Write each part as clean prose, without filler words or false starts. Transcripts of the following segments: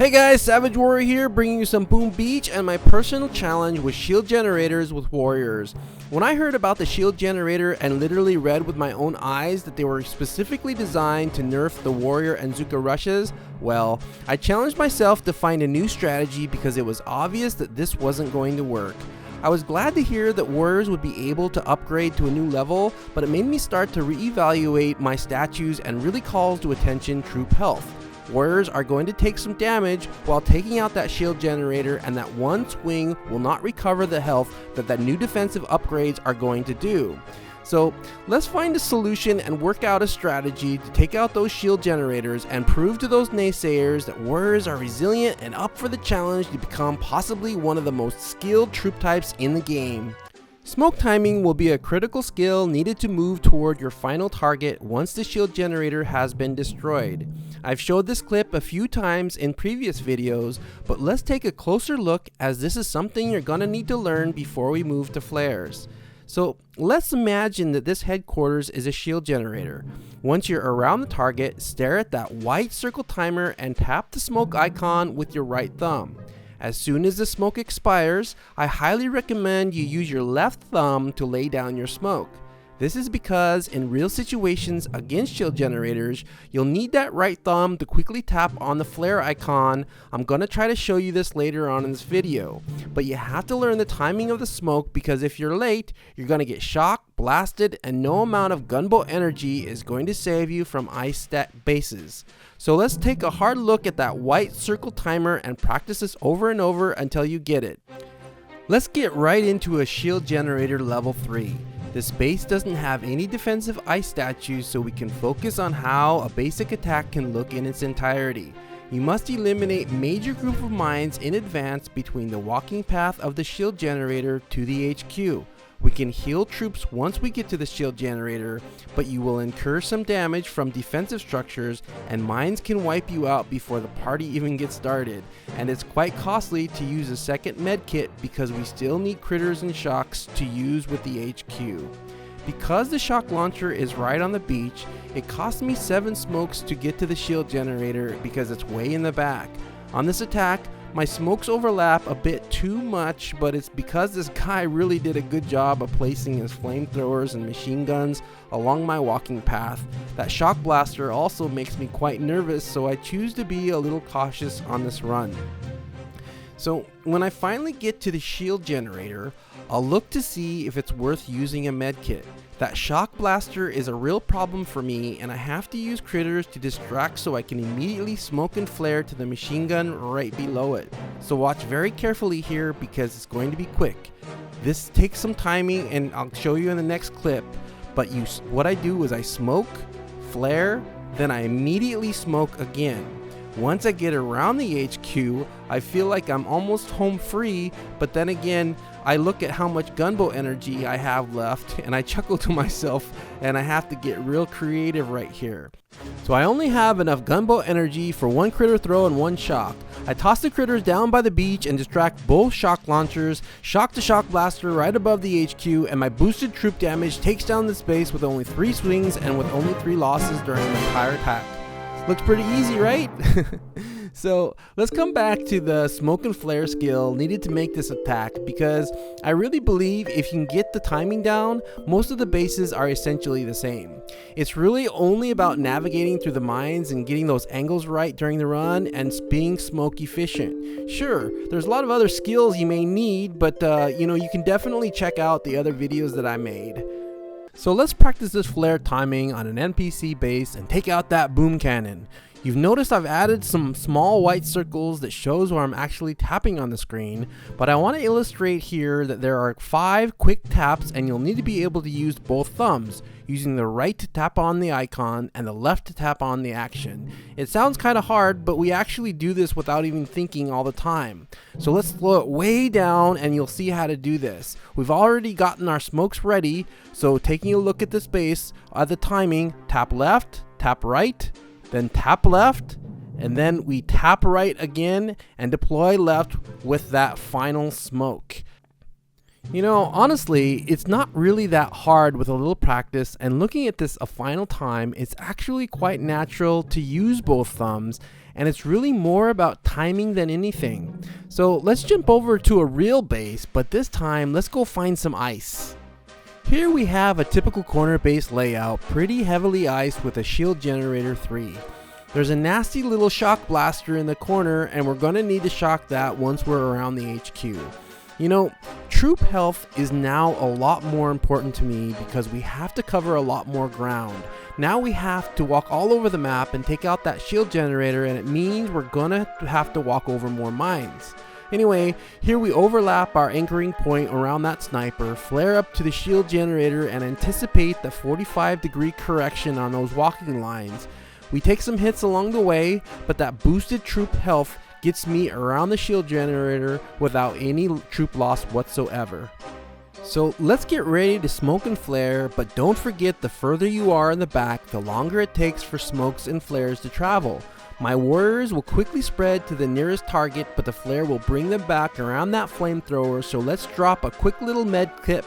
Hey guys, Savage Warrior here, bringing you some Boom Beach and my personal challenge with shield generators with warriors. When I heard about the shield generator and literally read with my own eyes that they were specifically designed to nerf the warrior and Zuka rushes, well, I challenged myself to find a new strategy because it was obvious that this wasn't going to work. I was glad to hear that warriors would be able to upgrade to a new level, but it made me start to reevaluate my statues and really calls to attention troop health. Warriors are going to take some damage while taking out that shield generator, and that one swing will not recover the health that new defensive upgrades are going to do. So let's find a solution and work out a strategy to take out those shield generators and prove to those naysayers that warriors are resilient and up for the challenge to become possibly one of the most skilled troop types in the game. Smoke timing will be a critical skill needed to move toward your final target once the shield generator has been destroyed. I've showed this clip a few times in previous videos, but let's take a closer look as this is something you're gonna need to learn before we move to flares. So let's imagine that this headquarters is a shield generator. Once you're around the target, stare at that white circle timer and tap the smoke icon with your right thumb. As soon as the smoke expires, I highly recommend you use your left thumb to lay down your smoke. This is because in real situations against shield generators, you'll need that right thumb to quickly tap on the flare icon. I'm gonna try to show you this later on in this video, but you have to learn the timing of the smoke because if you're late, you're gonna get shocked, blasted, and no amount of gunboat energy is going to save you from ice stat bases. So let's take a hard look at that white circle timer and practice this over and over until you get it. Let's get right into a shield generator level 3. This base doesn't have any defensive ice statues, so we can focus on how a basic attack can look in its entirety. You must eliminate major group of mines in advance between the walking path of the shield generator to the HQ. We can heal troops once we get to the shield generator, but you will incur some damage from defensive structures, and mines can wipe you out before the party even gets started. And it's quite costly to use a second med kit because we still need critters and shocks to use with the HQ. Because the shock launcher is right on the beach, it cost me 7 smokes to get to the shield generator because it's way in the back. On this attack, my smokes overlap a bit too much, but it's because this guy really did a good job of placing his flamethrowers and machine guns along my walking path. That shock blaster also makes me quite nervous, so I choose to be a little cautious on this run. So when I finally get to the shield generator, I'll look to see if it's worth using a medkit. That shock blaster is a real problem for me, and I have to use critters to distract so I can immediately smoke and flare to the machine gun right below it. So watch very carefully here because it's going to be quick. This takes some timing and I'll show you in the next clip, but what I do is I smoke, flare, then I immediately smoke again. Once I get around the HQ, I feel like I'm almost home free, but then again, I look at how much gunboat energy I have left and I chuckle to myself, and I have to get real creative right here. So I only have enough gunboat energy for 1 critter throw and 1 shock. I toss the critters down by the beach and distract both shock launchers, shock the shock blaster right above the HQ, and my boosted troop damage takes down the space with only 3 swings and with only 3 losses during the entire attack. Looks pretty easy, right? So let's come back to the smoke and flare skill needed to make this attack, because I really believe if you can get the timing down, most of the bases are essentially the same. It's really only about navigating through the mines and getting those angles right during the run and being smoke efficient. Sure, there's a lot of other skills you may need, but you can definitely check out the other videos that I made. So let's practice this flare timing on an NPC base and take out that boom cannon. You've noticed I've added some small white circles that shows where I'm actually tapping on the screen, but I want to illustrate here that there are 5 quick taps and you'll need to be able to use both thumbs, using the right to tap on the icon and the left to tap on the action. It sounds kind of hard, but we actually do this without even thinking all the time. So let's slow it way down and you'll see how to do this. We've already gotten our smokes ready, so taking a look at the space, at the timing, tap left, tap right, then tap left, and then we tap right again and deploy left with that final smoke. You know, honestly, it's not really that hard with a little practice, and looking at this a final time, it's actually quite natural to use both thumbs, and it's really more about timing than anything. So let's jump over to a real base, but this time let's go find some ice. Here we have a typical corner base layout, pretty heavily iced with a shield generator 3. There's a nasty little shock blaster in the corner, and we're going to need to shock that once we're around the HQ. You know, troop health is now a lot more important to me because we have to cover a lot more ground. Now we have to walk all over the map and take out that shield generator, and it means we're gonna have to walk over more mines. Anyway, here we overlap our anchoring point around that sniper, flare up to the shield generator, and anticipate the 45-degree correction on those walking lines. We take some hits along the way, but that boosted troop health gets me around the shield generator without any troop loss whatsoever. So let's get ready to smoke and flare, but don't forget the further you are in the back, the longer it takes for smokes and flares to travel. My warriors will quickly spread to the nearest target, but the flare will bring them back around that flamethrower. So let's drop a quick little med kit,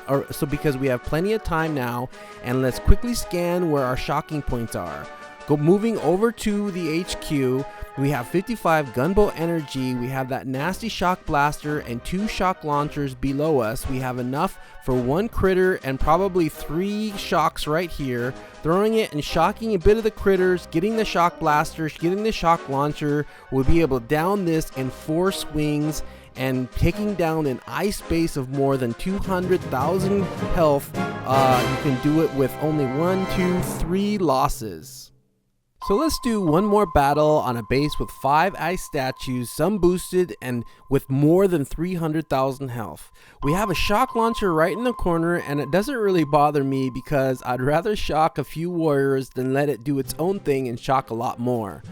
because we have plenty of time now, and let's quickly scan where our shocking points are. Moving over to the HQ, we have 55 gunboat energy, we have that nasty shock blaster and 2 shock launchers below us. We have enough for 1 critter and probably 3 shocks right here. Throwing it and shocking a bit of the critters, getting the shock blaster, getting the shock launcher. We'll be able to down this in 4 swings and taking down an ice base of more than 200,000 health. You can do it with only 1, 2, 3 losses. So let's do one more battle on a base with 5 ice statues, some boosted and with more than 300,000 health. We have a shock launcher right in the corner, and it doesn't really bother me because I'd rather shock a few warriors than let it do its own thing and shock a lot more.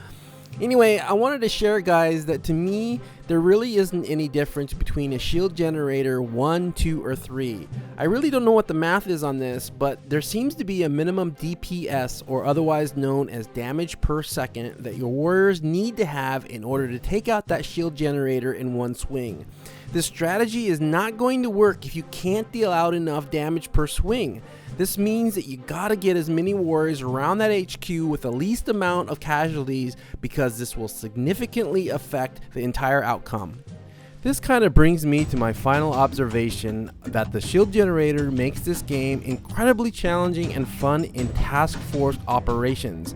Anyway, I wanted to share, guys, that to me, there really isn't any difference between a shield generator 1, 2, or 3. I really don't know what the math is on this, but there seems to be a minimum DPS, or otherwise known as damage per second, that your warriors need to have in order to take out that shield generator in one swing. This strategy is not going to work if you can't deal out enough damage per swing. This means that you gotta get as many warriors around that HQ with the least amount of casualties, because this will significantly affect the entire outcome. This kind of brings me to my final observation, that the shield generator makes this game incredibly challenging and fun in task force operations.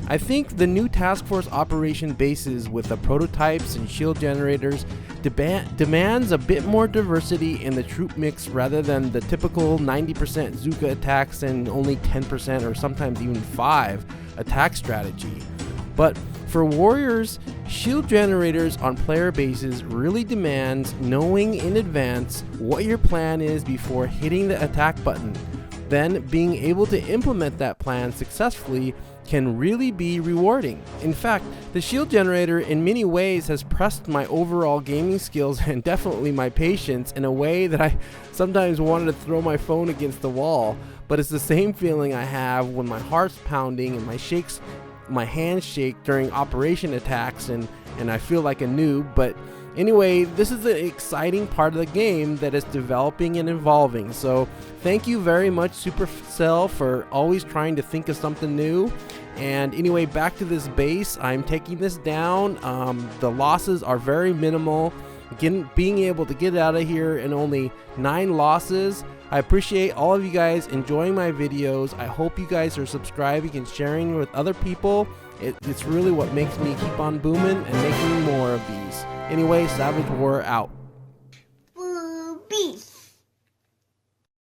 I think the new task force operation bases with the prototypes and shield generators demands a bit more diversity in the troop mix rather than the typical 90% Zuka attacks and only 10% or sometimes even 5 attack strategy. But for warriors, shield generators on player bases really demands knowing in advance what your plan is before hitting the attack button. Then being able to implement that plan successfully can really be rewarding. In fact, the shield generator in many ways has pressed my overall gaming skills and definitely my patience in a way that I sometimes wanted to throw my phone against the wall. But it's the same feeling I have when my heart's pounding and my hands shake during operation attacks and I feel like a noob. But anyway, this is the exciting part of the game that is developing and evolving. So thank you very much, Supercell, for always trying to think of something new. And anyway, back to this base. I'm taking this down. The losses are very minimal. Being able to get out of here in only 9 losses. I appreciate all of you guys enjoying my videos. I hope you guys are subscribing and sharing with other people. It's really what makes me keep on booming and making more of these. Anyway, Savage War out.